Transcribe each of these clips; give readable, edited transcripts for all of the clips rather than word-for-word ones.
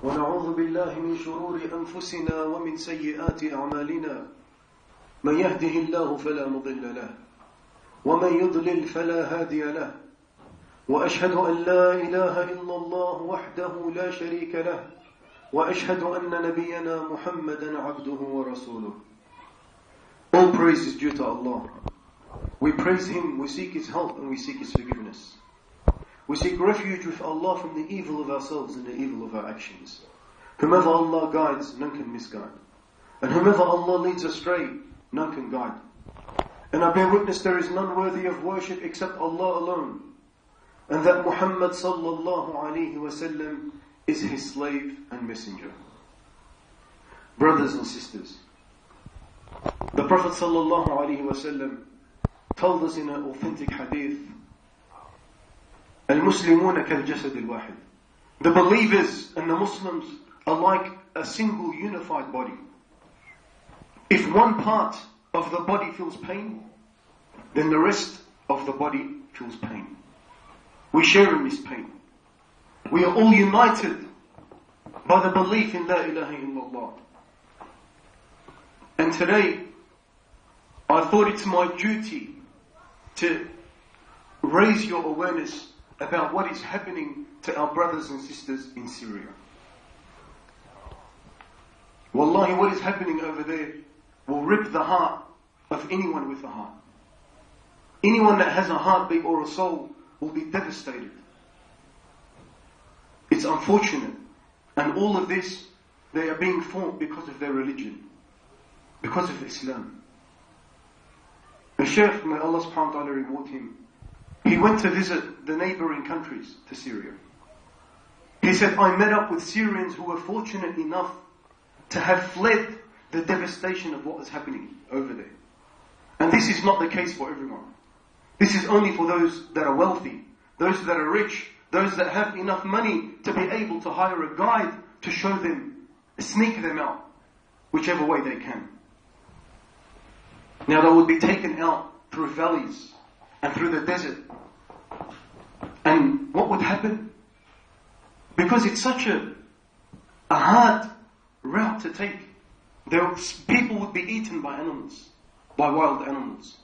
ونعوذ بالله من شرور أنفسنا ومن سيئات أعمالنا من يهده الله فلا مضل له ومن يضلل فلا هادي له وأشهد أن لا إله إلا الله وحده لا شريك له وأشهد أن نبينا محمدا عبده ورسوله. All praise is due to Allah. We praise Him, we seek His help and we seek His forgiveness. We seek refuge with Allah from the evil of ourselves and the evil of our actions. Whomever Allah guides, none can misguide. And whomever Allah leads astray, none can guide. And I bear witness there is none worthy of worship except Allah alone. And that Muhammad sallallahu alayhi wasallam is His slave and messenger. Brothers and sisters, the Prophet sallallahu alayhi wasallam told us in an authentic hadith, Al-Muslimuna kal-jasad al-wahid. The believers and the Muslims are like a single unified body. If one part of the body feels pain, then the rest of the body feels pain. We share in this pain. We are all united by the belief in La ilaha illallah. And today, I thought it's my duty to raise your awareness about what is happening to our brothers and sisters in Syria. Wallahi, what is happening over there will rip the heart of anyone with a heart. Anyone that has a heartbeat or a soul will be devastated. It's unfortunate. And all of this, they are being fought because of their religion, because of Islam. The Shaykh, may Allah subhanahu wa ta'ala reward him, he went to visit the neighboring countries to Syria. He said, I met up with Syrians who were fortunate enough to have fled the devastation of what was happening over there. And this is not the case for everyone. This is only for those that are wealthy, those that are rich, those that have enough money to be able to hire a guide to show them, sneak them out, whichever way they can. Now they would be taken out through valleys and through the desert. And what would happen? Because it's such a hard route to take, people would be eaten by animals, by wild animals.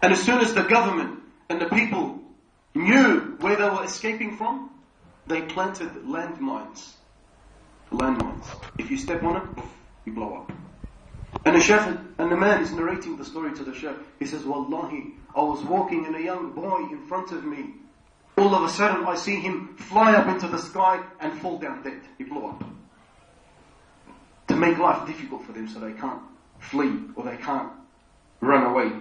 And as soon as the government and the people knew where they were escaping from, they planted landmines. Landmines. If you step on it, you blow up. And the Shaykh, and the man is narrating the story to the Shaykh. He says, Wallahi, I was walking and a young boy in front of me. All of a sudden I see him fly up into the sky and fall down dead. He blew up. To make life difficult for them so they can't flee or they can't run away.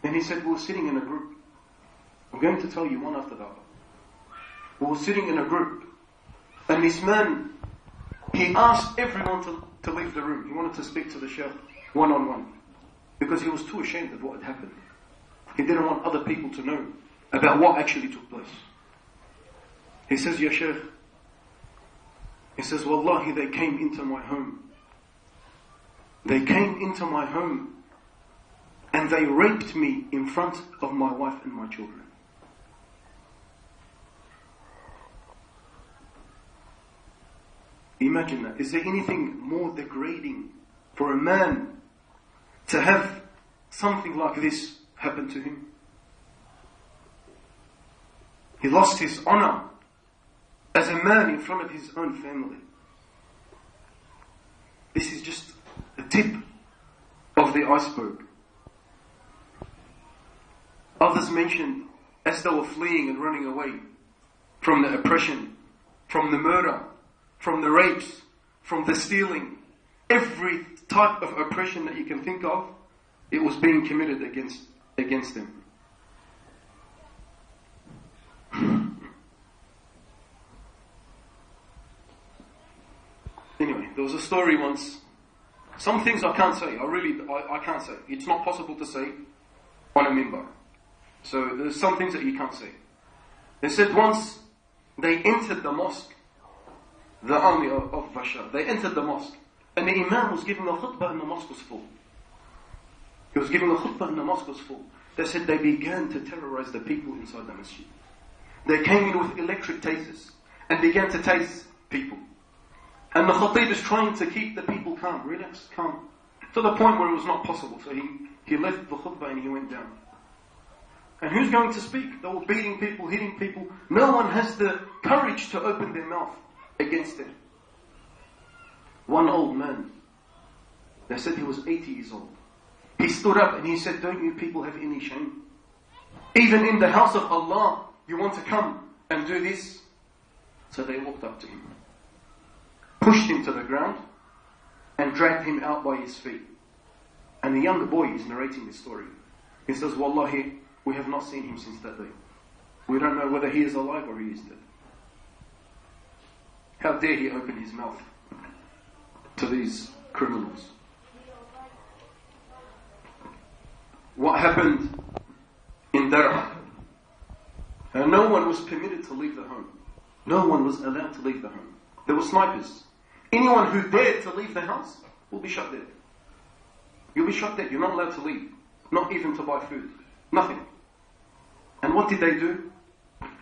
Then he said, we were sitting in a group. I'm going to tell you one after the other. We were sitting in a group. And this man, he asked everyone to leave the room. He wanted to speak to the Shaykh one-on-one. Because he was too ashamed of what had happened. He didn't want other people to know about what actually took place. He says, Ya Shaykh, he says, Wallahi, they came into my home. They came into my home and they raped me in front of my wife and my children. Imagine that. Is there anything more degrading for a man to have something like this happen to him? He lost his honor as a man in front of his own family. This is just the tip of the iceberg. Others mentioned as they were fleeing and running away from the oppression, from the murder, from the rapes, from the stealing, every type of oppression that you can think of, it was being committed against them. Anyway, there was a story once. Some things I can't say. I can't say. It's not possible to say on a minbar. So there's some things that you can't say. They said once they entered the mosque, the army of Bashar. They entered the mosque, and the Imam was giving a khutbah and the mosque was full. He was giving a khutbah and the mosque was full. They said they began to terrorize the people inside the masjid. They came in with electric tasers and began to tase people. And the Khatib is trying to keep the people calm, relax, calm, to the point where it was not possible. So he left the khutbah and he went down. And who's going to speak? They were beating people, hitting people. No one has the courage to open their mouth against it. One old man, they said he was 80 years old. He stood up and he said, don't you people have any shame? Even in the house of Allah, you want to come and do this? So they walked up to him, pushed him to the ground, and dragged him out by his feet. And the younger boy is narrating this story. He says, Wallahi, we have not seen him since that day. We don't know whether he is alive or he is dead. How dare he open his mouth to these criminals? What happened in Dar'a? No one was permitted to leave the home. No one was allowed to leave the home. There were snipers. Anyone who dared to leave the house will be shot dead. You'll be shot dead. You're not allowed to leave. Not even to buy food. Nothing. And what did they do?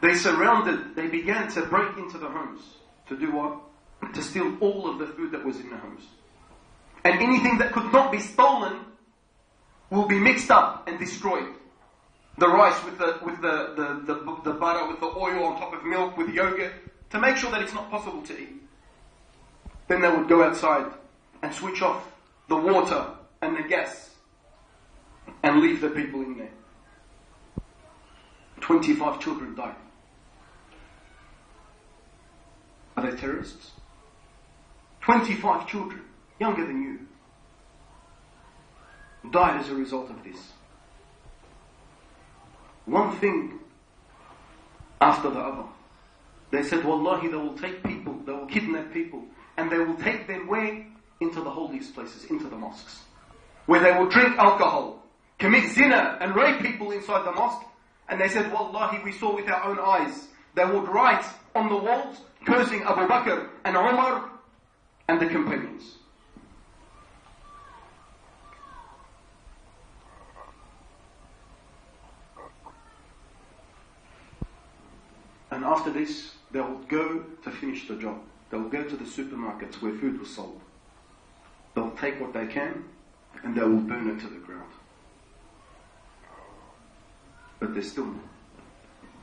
They surrounded, they began to break into the homes. To do what? To steal all of the food that was in the homes. And anything that could not be stolen will be mixed up and destroyed. The rice with the butter, with the oil on top of milk, with yogurt, to make sure that it's not possible to eat. Then they would go outside and switch off the water and the gas and leave the people in there. 25 children died. Are they terrorists? 25 children, younger than you, died as a result of this. One thing after the other. They said, Wallahi, they will take people, they will kidnap people, and they will take them where? Into the holiest places, into the mosques. Where they will drink alcohol, commit zina, and rape people inside the mosque. And they said, Wallahi, we saw with our own eyes. They would write on the walls, cursing Abu Bakr and Umar and the companions. And after this, they would go to finish the job. They would go to the supermarkets where food was sold. They'll take what they can and they will burn it to the ground. But there's still more.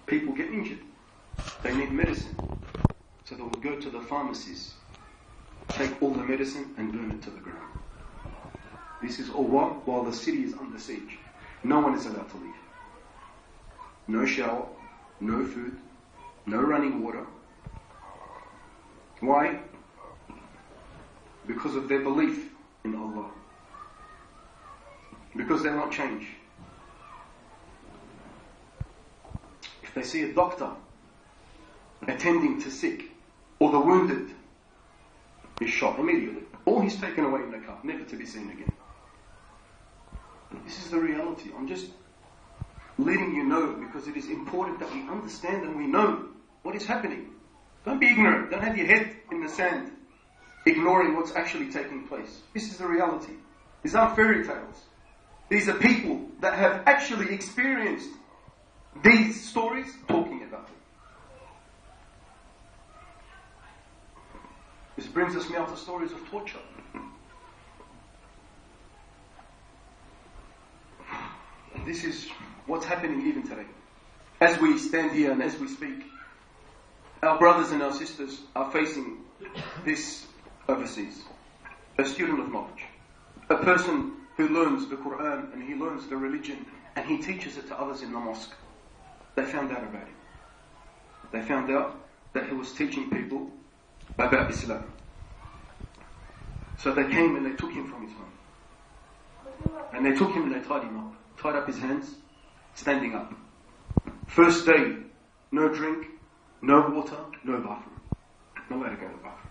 People get injured. They need medicine. So they will go to the pharmacies, take all the medicine and burn it to the ground. This is all while the city is under siege. No one is allowed to leave. No shower, no food, no running water. Why? Because of their belief in Allah. Because they won't change. If they see a doctor attending to sick or the wounded, he's shot immediately. Or he's taken away in the car, never to be seen again. This is the reality. I'm just letting you know because it is important that we understand and we know what is happening. Don't be ignorant. Don't have your head in the sand, ignoring what's actually taking place. This is the reality. These aren't fairy tales. These are people that have actually experienced these stories talking about them. This brings us now to stories of torture. And this is what's happening even today. As we stand here and as we speak, our brothers and our sisters are facing this overseas. A student of knowledge. A person who learns the Quran and he learns the religion and he teaches it to others in the mosque. They found out about him. They found out that he was teaching people about Islam. So they came and they took him from his home. And they took him and they tied him up. Tied up his hands, standing up. First day, no drink, no water, no bathroom. Nowhere to go to the bathroom.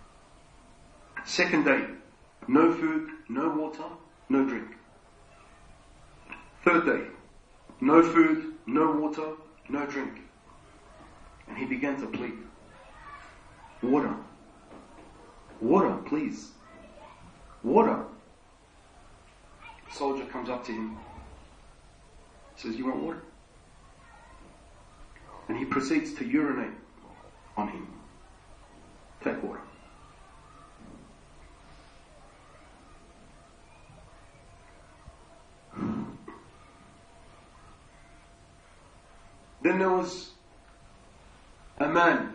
Second day, no food, no water, no drink. Third day, no food, no water, no drink. And he began to plead. Water. Water, please. Water. The soldier comes up to him. Says, you want water? And he proceeds to urinate on him. Take water. Then there was a man,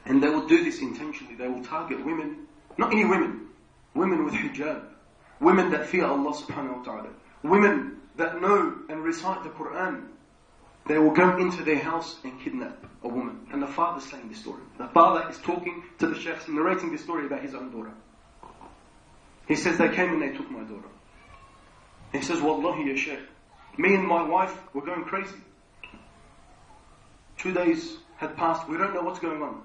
and they will do this intentionally. They will target women, not any women, women with hijab, women that fear Allah subhanahu wa ta'ala, women that know and recite the Quran. They will go into their house and kidnap a woman. And the father is saying this story. The father is talking to the sheikhs, narrating this story about his own daughter. He says, they came and they took my daughter. He says, Wallahi ya sheikh, me and my wife were going crazy. 2 days had passed, we don't know what's going on.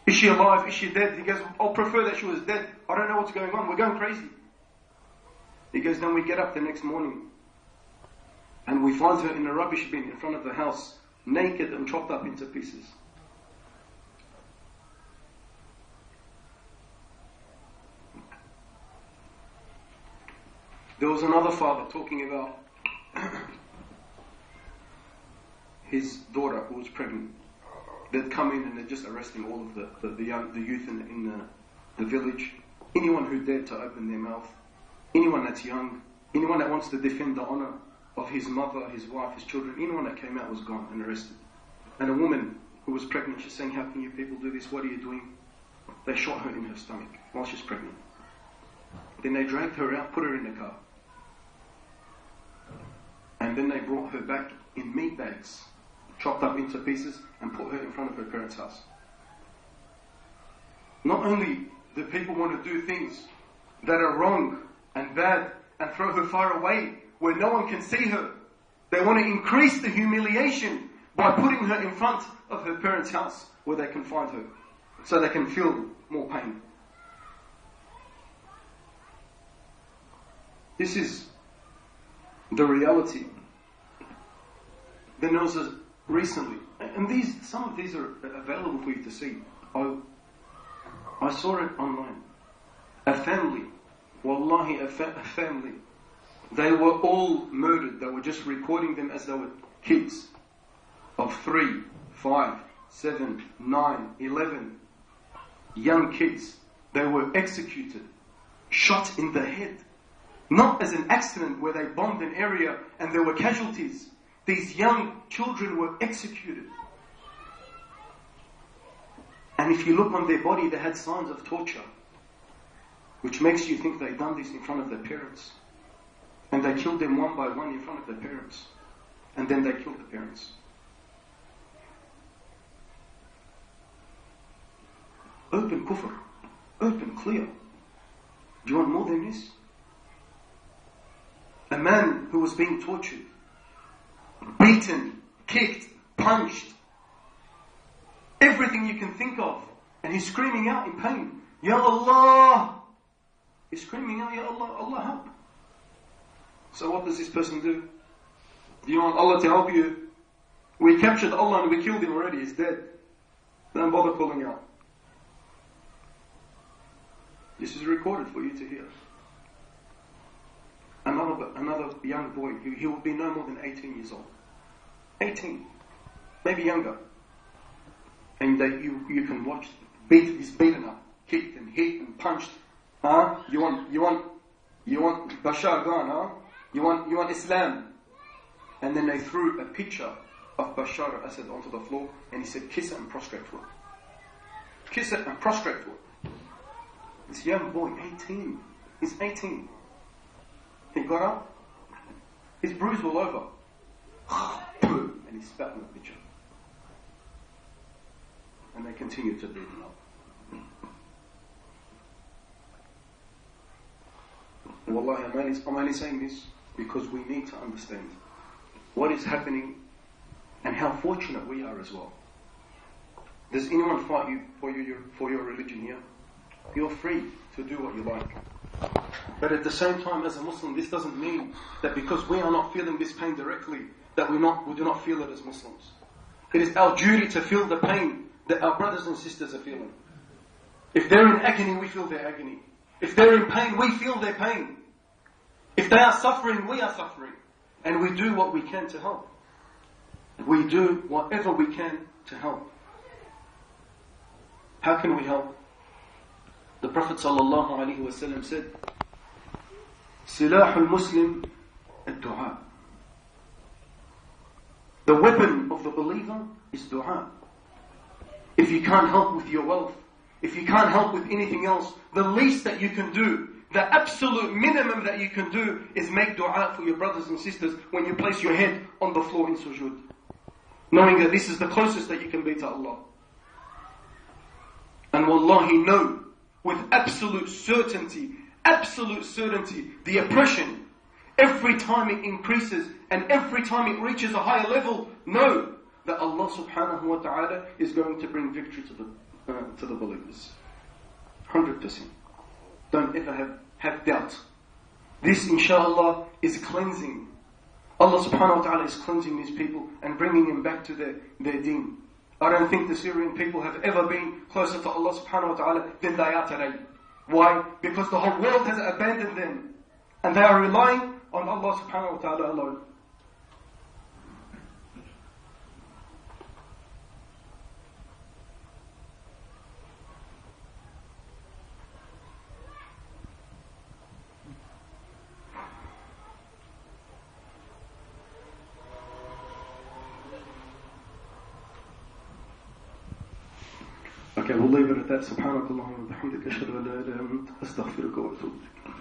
Is she alive? Is she dead? He goes, I'll prefer that she was dead. I don't know what's going on, we're going crazy. He goes, then we get up the next morning and we find her in a rubbish bin in front of the house, naked and chopped up into pieces. There was another father talking about his daughter who was pregnant. They'd come in and they're just arresting all of the youth in the village. Anyone who dared to open their mouth, anyone that's young, anyone that wants to defend the honor of his mother, his wife, his children, anyone that came out was gone and arrested. And a woman who was pregnant, she's saying, how can you people do this? What are you doing? They shot her in her stomach while she's pregnant. Then they dragged her out, put her in the car. And then they brought her back in meat bags, chopped up into pieces, and put her in front of her parents' house. Not only do people want to do things that are wrong and bad and throw her far away where no one can see her, they want to increase the humiliation by putting her in front of her parents' house where they can find her, so they can feel more pain. This is the reality. Then there was recently, and some of these are available for you to see. I saw it online. A family, wallahi, a family. They were all murdered. They were just recording them as they were kids of 3, 5, 7, 9, 11 young kids. They were executed, shot in the head. Not as an accident where they bombed an area and there were casualties. These young children were executed. And if you look on their body, they had signs of torture, which makes you think they'd done this in front of their parents. And they killed them one by one in front of their parents. And then they killed the parents. Open kufr. Open, clear. Do you want more than this? A man who was being tortured, beaten, kicked, punched, everything you can think of, and he's screaming out in pain, Ya Allah! He's screaming out, Ya Allah, Allah help. So what does this person do? Do you want Allah to help you? We captured Allah and we killed him already, he's dead. Don't bother calling out. This is recorded for you to hear. Another young boy, he will be no more than 18 years old. 18, maybe younger. And you can watch, he's beaten up, kicked and hit and punched. Huh? You want Bashar gone, huh? You want Islam. And then they threw a picture of Bashar al-Assad onto the floor and he said, kiss it and prostrate for it. Kiss it and prostrate for it. This young boy, 18. He's 18. He got up, his bruise all over. And he spat in the picture. And they continued to beat him up. Wallahi, I'm only saying this because we need to understand what is happening and how fortunate we are as well. Does anyone fight you for your religion here? You're free to do what you like. But at the same time, as a Muslim, this doesn't mean that because we are not feeling this pain directly, that we do not feel it as Muslims. It is our duty to feel the pain that our brothers and sisters are feeling. If they're in agony, we feel their agony. If they're in pain, we feel their pain. If they are suffering, we are suffering. And we do what we can to help. We do whatever we can to help. How can we help? The Prophet ﷺ said, سلاح المسلم الدعاء. The weapon of the believer is dua. If you can't help with your wealth, if you can't help with anything else, the least that you can do, the absolute minimum that you can do is make dua for your brothers and sisters when you place your head on the floor in sujood. Knowing that this is the closest that you can be to Allah. And wallahi know, with absolute certainty, the oppression, every time it increases and every time it reaches a higher level, know that Allah subhanahu wa ta'ala is going to bring victory to the believers. 100%. Don't ever have doubt. This inshallah is cleansing. Allah subhanahu wa ta'ala is cleansing these people and bringing them back to their deen. I don't think the Syrian people have ever been closer to Allah subhanahu wa ta'ala than they are today. Why? Because the whole world has abandoned them. And they are relying on Allah subhanahu wa ta'ala alone. Okay, we'll leave it at that. سبحانك اللهم وبحمدك أشهد أن لا إله إلا أنت أستغفرك وأتوب إليك.